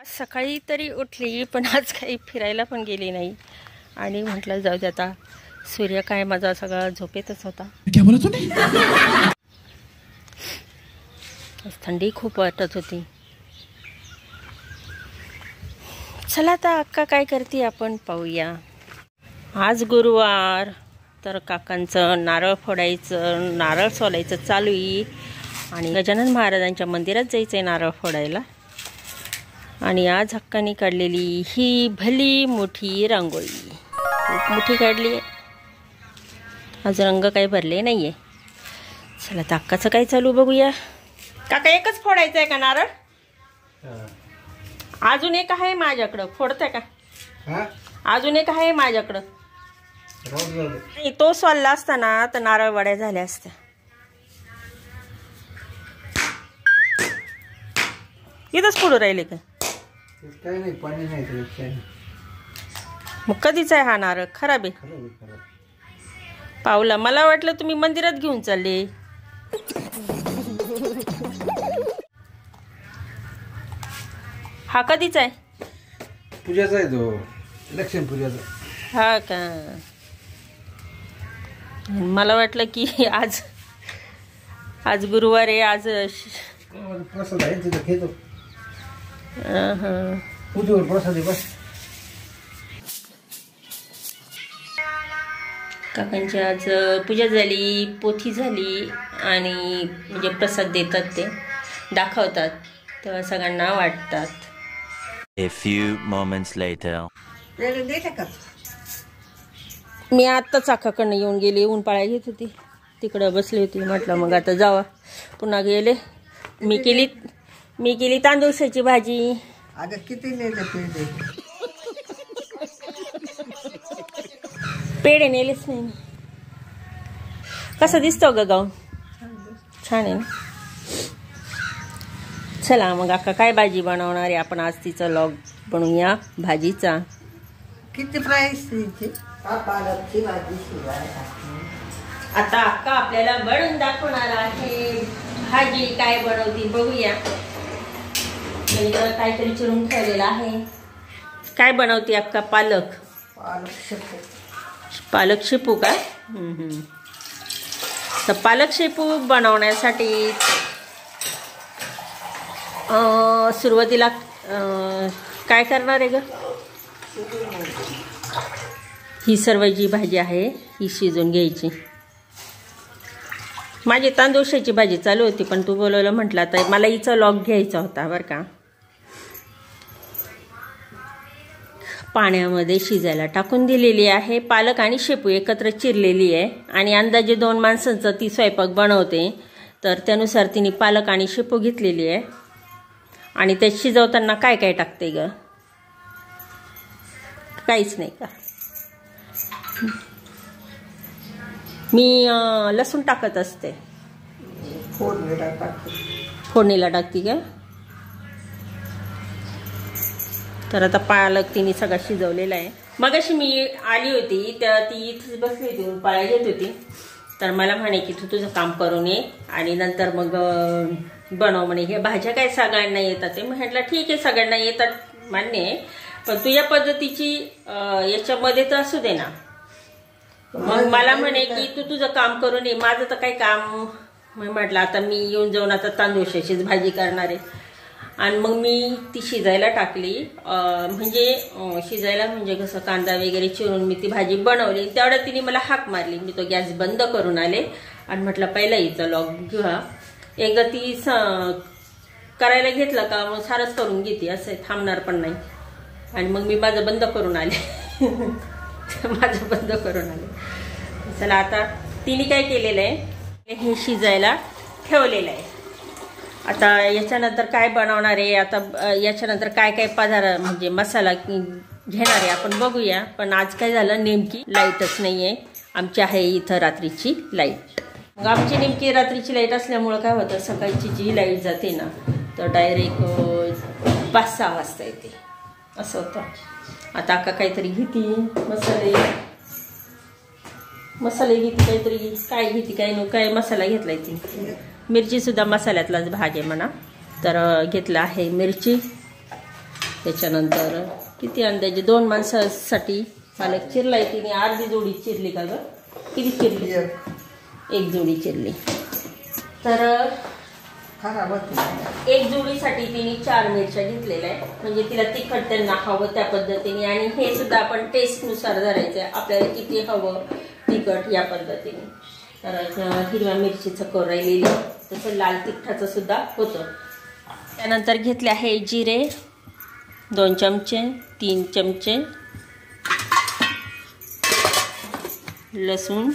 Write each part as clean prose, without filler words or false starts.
आज सकाळी तरी उठली पण आज काही फिरायला पण गेली नाही आणि म्हटलं जाऊ दे आता सूर्य काय माझा सगळा झोपेतच होता. क्या बोला तूने? थंडी खूप वाटत होती. चला आता अक्का काय करते आपण पाहूया. आज गुरुवार तर काकांचं नारळ फोडायचं नारळ सोलायचं चालू आहे आणि गजानन महाराजांच्या मंदिरात जायचं आहे नारळ फोडायला. आणि आज हक्काने काढलेली ही भली मोठी रांगोळी खूप मोठी काढली आहे. आज रंग काही भरले नाही आहे. चला तर अक्काचं काय चालू बघूया. काका एकच फोडायचं आहे का नारळ? अजून एक आहे माझ्याकडं, फोडताय का? अजून एक आहे माझ्याकडं. नाही तो सोलला असता ना तर नारळ वड्या झाल्या असत्या. इथंच फोडू राहिले का? काही नाही, पाणी नाही. मग कधीच आहे हा नारळ? खराब आहे. पावला मला वाटलं तुम्ही मंदिरात घेऊन चालले. हा कधीचा आहे? पूजाचा आहे तो, लक्ष्मी पूजाचा. हा का? मला वाटलं की आज गुरुवार आहे. आज प्रसाद आहे तिथं घेतो. पूजेवर प्रसाद आहे बस. काकांची आज पूजा झाली, पोथी झाली आणि म्हणजे प्रसाद देतात ते दाखवतात तेव्हा सगळ्यांना वाटतात. A few moments later. मी आत्ताच काकाकडनं येऊन गेले. ऊन पाळ्या घेत होती, तिकडं बसली होती. म्हटलं मग आता जावा. पुन्हा गेले. मी केली तांदूळशाची भाजी. अगं किती नेले पेढे? पेढे नेलेच नाही. कसं दिसतो ग गाव? छान आहे ना. चला मग अक्का काय भाजी बनवणार आहे आपण आज तिचा लॉग बनवूया भाजीचा. किती प्राइस तिची? पालकची भाजी शिवायला. आता अक्का आपल्याला बनवून दाखवणार आहे भाजी. काय बनवती बघूया. काहीतरी चिरून ठेवलेलं आहे. काय बनवते अक्का? पालक शेपू का? तर पालक शेपू बनवण्यासाठी सुरुवातीला काय करणार आहे ग? ही सर्व जी भाजी आहे ही शिजवून घ्यायची. माझी तांदूळशाची भाजी चालू होती पण तू बोलवलं म्हटलं तर मला हिचा लॉग घ्यायचा होता बरं का. पाण्यामध्ये शिजायला टाकून दिलेली आहे. पालक आणि शेपू एकत्र चिरलेली आहे आणि अंदाजे 2 माणसांचं ती स्वयंपाक बनवते तर त्यानुसार तिने पालक आणि शेपू घेतलेली आहे. आणि त्यात शिजवताना काय काय टाकते ग? काहीच नाही का? मी लसूण टाकत असते. फोडणीला टाकते का? तर आता पालक तिने सगळा शिजवलेला आहे. मगाशी मी आली होती तर ती इथेच बसली होती, पाळ्या घेत होती. तर मला म्हणे की तू तुझं काम करून ये आणि नंतर मग बनव म्हणे. हे भाज्या काय सगळ्यांना येतात. ते म्हटलं ठीक आहे सगळ्यांना येतात मान्य आहे पण तुझ्या पद्धतीची याच्यामध्ये तर असू दे ना. मग मला म्हणे की तू तुझं काम करून ये. माझं तर काही काम. म्हटलं आता मी येऊन जाऊन आता तांदूळशाचीच भाजी करणार आहे. आणि मग मी ती शिजायला टाकली. म्हणजे शिजायला म्हणजे कसं कांदा वगैरे चिरून मी ती भाजी बनवली. तेवढ्या तिने मला हाक मारली. मी तो गॅस बंद करून आले आणि म्हटलं पहिला हिचा लॉग घेऊया. एकदा ती करायला घेतलं का मग सारच करून घेते. असं थांबणार पण नाही. आणि मग मी माझं बंद करून आले. माझं बंद करून आले. चला आता तिने काय केलेलं आहे हे शिजायला ठेवलेलं आहे. आता याच्यानंतर काय बनवणार आहे. आता याच्यानंतर काय काय पदार्थ म्हणजे मसाला घेणार आहे आपण बघूया. पण आज काय झालं नेमकी लाईटच नाही आहे. आमची आहे इथं रात्रीची लाईट. मग आमची नेमकी रात्रीची लाईट असल्यामुळं काय होतं सकाळची जी लाईट जाते ना तर डायरेक्ट 5-6 वाजता येते असं होतं. आता अक्का काहीतरी घेते मसाले घेते काहीतरी. काय घेते काय नको काय मसाला घेतलाय ती. मिरची सुद्धा मसाल्यातलाच भाजी म्हणा. तर घेतला आहे मिरची त्याच्यानंतर किती अंदाजे 2 माणसासाठी पालक चिरलाय तिने. अर्धी जोडी चिरली का ग? किती चिरली? 1 जोडी चिरली. तर खराब होत 1 जोडीसाठी तिने 4 मिरच्या घेतलेल्या आहे. म्हणजे तिला तिखट त्यांना हवं त्या पद्धतीने. आणि हे सुद्धा आपण टेस्टनुसार धरायचं आहे, आपल्याला किती हवं तिखट या पद्धतीने. तर हिरव्या मिरचीचं कर राहिलेली, तसं लाल तिखटाचं सुद्धा होतं. त्यानंतर घेतले आहे जिरे 2 चमचे, 3 चमचे लसूण,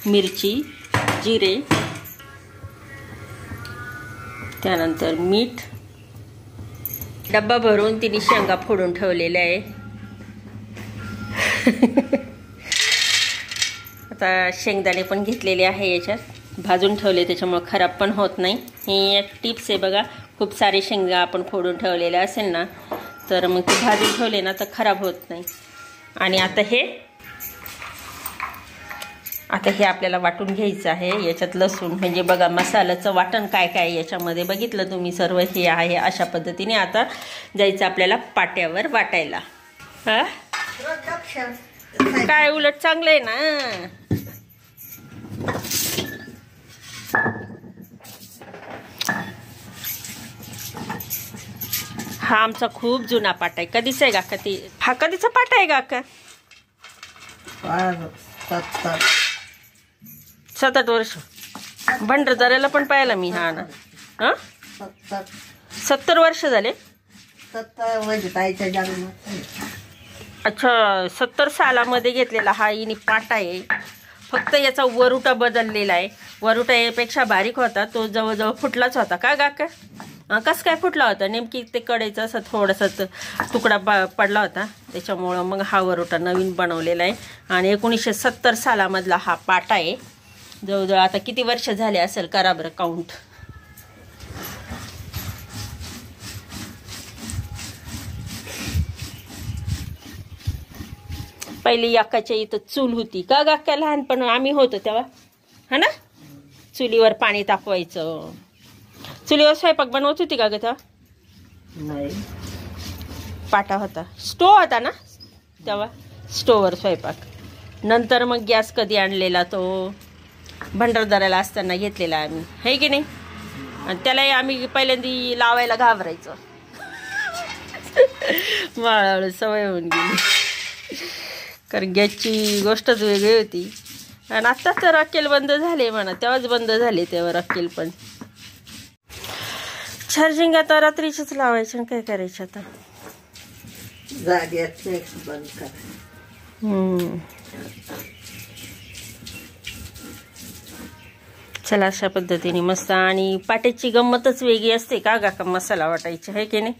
मिरची, जिरे, त्यानंतर मीठ. डब्बा भरून तिने शेंगा फोडून ठेवलेल्या आहे. आता शेंगदाणे पण घेतलेले आहे, याच्यात भाजून ठेवले, त्याच्यामुळे खराब पण होत नाही. ही एक टिप्स आहे बघा. खूप सारे शेंगा आपण फोडून ठेवलेले असेल ना, तर मग ते भाजून ठेवले ना तर खराब होत नाही. आणि आता हे आपल्याला वाटून घ्यायचं आहे. याच्यात लसूण म्हणजे बघा मसाल्याचं वाटण काय काय याच्यामध्ये बघितलं तुम्ही सर्व. हे आहे अशा पद्धतीने. आता जायचं आपल्याला पाट्यावर वाटायला. हा काय उलट चांगलं आहे ना. हा आमचा खूप जुना पाटा आहे. कधीच आहे काका ती? हा कधीचा पाटा आहे काका? 7-8 वर्ष. भंडारदऱ्याला पण पाहिला मी. हा ना. 70 वर्ष झाले. 70 म्हणजे ताईच्या जन्म. अच्छा, 70 सालामध्ये घेतलेला हा इनी पाटा आहे. फक्त याचा वरुटा बदललेला आहे. वरुटा यापेक्षा बारीक होता, तो जवळजवळ फुटलाच होता का काका? कसं काय फुटला होता? नेमकी ते कडेचा असा थोडासा तुकडा पडला होता, त्याच्यामुळं मग हा वरुटा नवीन बनवलेला आहे. आणि 1970 सालामधला हा पाटा आहे. जवळजवळ आता किती वर्ष झाले असेल करा बरं काउंट. पहिली याकाच्या इथं चूल होती का गाक्या? लहानपण आम्ही होतो तेव्हा, हा ना. चुलीवर पाणी तापवायचं. चुलीवर स्वयंपाक बनवत होती का ग तेव्हा? नाही, पाटा होता. स्टोव होता ना तेव्हा, स्टोववर स्वयंपाक. नंतर मग गॅस कधी आणलेला? तो भंडारदऱ्याला असताना घेतलेला आम्ही, है की नाही. आणि त्यालाही आम्ही पहिल्यांदा लावायला घाबरायचो. हळूहळू सवय होऊन गेली, कारण गॅसची गोष्टच वेगळी होती. आणि आता तर अक्केल बंद झाले म्हणा, तेव्हाच बंद झाले तेव्हा अक्केल पण. चार्जिंग आता रात्रीचीच लावायचं. काय करायचं आता? जाग्याचे बंद कर. चला अशा पद्धतीने मस्त. आणि पाट्याची गंमतच वेगळी असते का का मसाला वाटायची, है की नाही.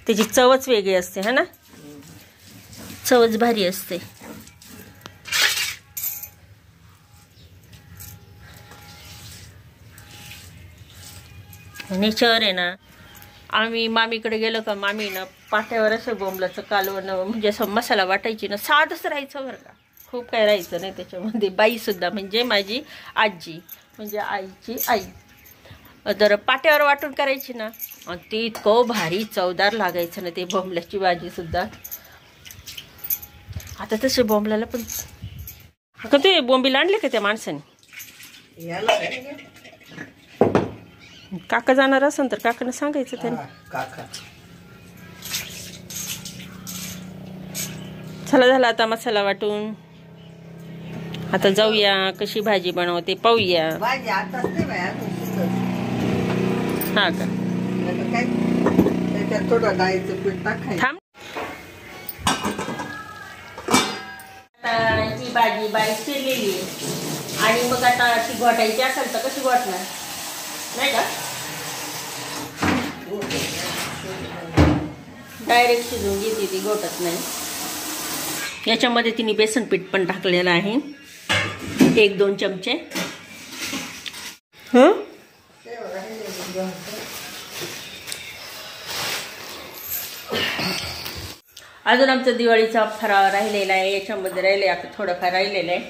त्याची चवच वेगळी असते, है ना. चवच भारी असते. नेचर आहे ना. आम्ही मामीकडे गेलो का, मामी ना पाट्यावर असं बोंबलाचं कालवण म्हणजे असं मसाला वाटायची ना. साधच राहायचं बरं का, खूप काय राहायचं नाही त्याच्यामध्ये. बाईसुद्धा म्हणजे माझी आजी, म्हणजे आईची आई, तर पाट्यावर वाटून करायची ना, आणि ते इतकं भारी चवदार लागायचं ना ते बोंबल्याची भाजी सुद्धा. आता तसे बोंबल्याला पण का ते बोंबीला आणले का त्या माणसाने? काका जाणार असेल तर काकाने सांगायचं त्याने. चला झाला आता मसाला वाटून. आता जाऊया कशी भाजी बनवते पाहूया. भाजी आताच नाही बाया, हा का? काय त्याच्यात थोडं डाळीचं पीठ टाकायचं. थांब. आता ही भाजी बाई चिरलेली आहे आणि मग आता ती घोटायची असेल तर कशी घोटणार नाही का? डायरेक्ट शिजवून घेते ती, घोटत नाही. याच्यामध्ये तिने बेसन पीठ पण टाकलेलं आहे 1-2 चमचे. अजून आमचा दिवाळीचा फराळ राहिलेला आहे. याच्यामध्ये राहिले आता थोडंफार राहिलेलं आहे.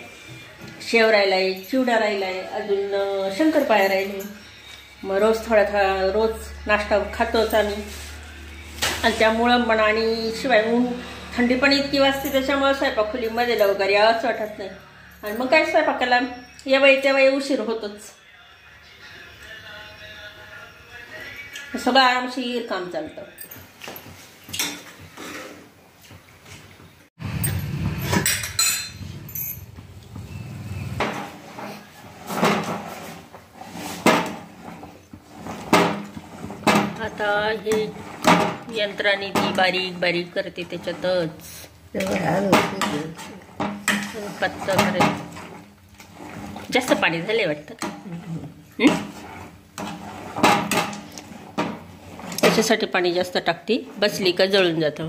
शेव राहिला आहे, चिवडा राहिला आहे, अजून शंकरपाळ्या राहिले. मग रोज थोडा रोज नाश्ता खातोच आम्ही. आणि त्यामुळं म्हणा आणि शिवाय ऊन थंडी पण इतकी वाजते त्याच्यामुळे स्वयंपाक खोलीमध्ये लवकर यावंच वाटत नाही. आणि मग काय स्वयंपाकाला या वेळी त्या वेळी उशीर होतोच. सगळं आरामशीर काम चालतं. आता हे यंत्राने ती बारीक बारीक करते त्याच्यातच कच्चं करायचं. जास्त पाणी झाले वाटतं. त्याच्यासाठी पाणी जास्त टाकते, बसली का जळून जातं.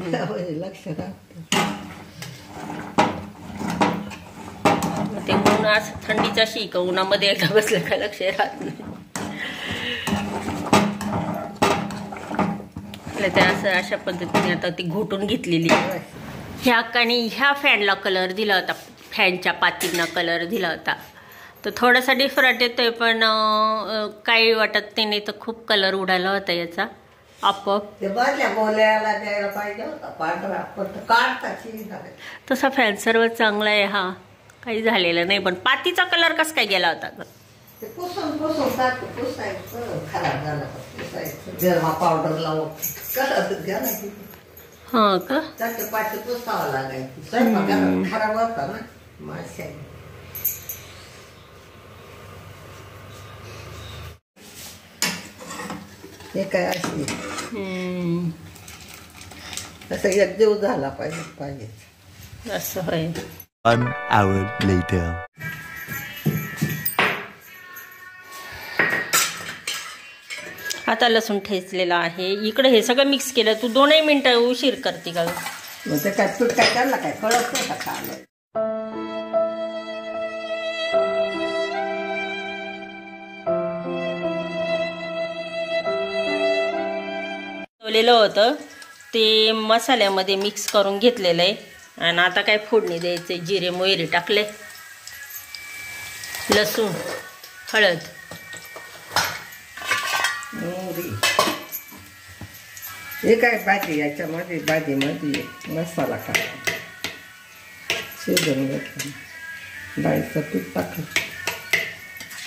लक्ष ते ऊन आज थंडीचा शी का उन्हामध्ये एकदा बसलं का लक्ष राहत नाही. ते असं अशा पद्धतीने आता ती घोटून घेतलेली. ह्या अक्काने ह्या फॅनला कलर दिला होता, फॅनच्या पातींना कलर दिला होता. तर थोडासा डिफरंट येतोय पण काही वाटत नाही. तर खूप कलर उडाला होता याचा आपोआप. बोलायला द्यायला पाहिजे होता पांढरा, पण काढता. तसा फॅन सर्व चांगला आहे हा, काही झालेलं नाही. पण पातीचा कलर कसा काय गेला होता ग? ते पुसून पुसायचं, खराब झालं पुसायचं, गरमा पावडर लावून करत घ्या ना. हा का? त्याचे पाठी पुसावं लागायची. स्वयंपाक खराब होता ना माश्या. हे काय अशी असं एक जीव झाला पाहिजे. असं होय. 1 hour later. आता लसूण ठेचलेला आहे. इकडे हे सगळं मिक्स केलं. तू 2 मिनिटं उशीर करते का? मग ते काय तूट काय करला काय कळत नाही का खायला. ठेवलेलं होतं ते मसाल्यामध्ये मिक्स करून घेतलेलं आहे. आणि आता काय फोडणी द्यायचे. जिरे मोहरी टाकले, लसूण, हळद, हे काय भाजी, याच्यामध्ये भाजीमध्ये मसाला टाकला, शिजवून घेतला, डाळीचं पीठ टाकलं.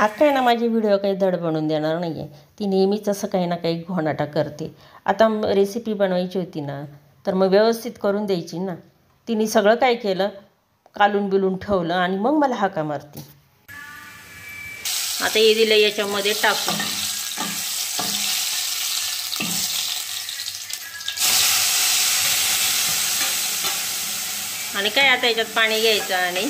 आता आहे ना माझी व्हिडिओ काही धड बनवून देणार नाही आहे. ती नेहमीच असं काही ना काही घोणाटा करते. आता रेसिपी बनवायची होती ना तर मग व्यवस्थित करून द्यायची ना. तिने सगळं काय केलं, कालून बिलून ठेवलं आणि मग मला हाका मारती. आता हे दिलं याच्यामध्ये टाकून. आणि काय आता याच्यात पाणी घ्यायचं आणि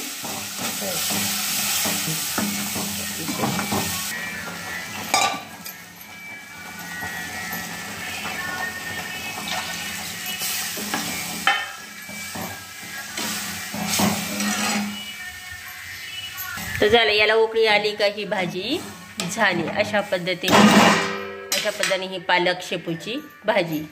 तर झालं. याला उकळी आली का ही भाजी झाली. अशा पद्धतीने ही पालक शेपूची भाजी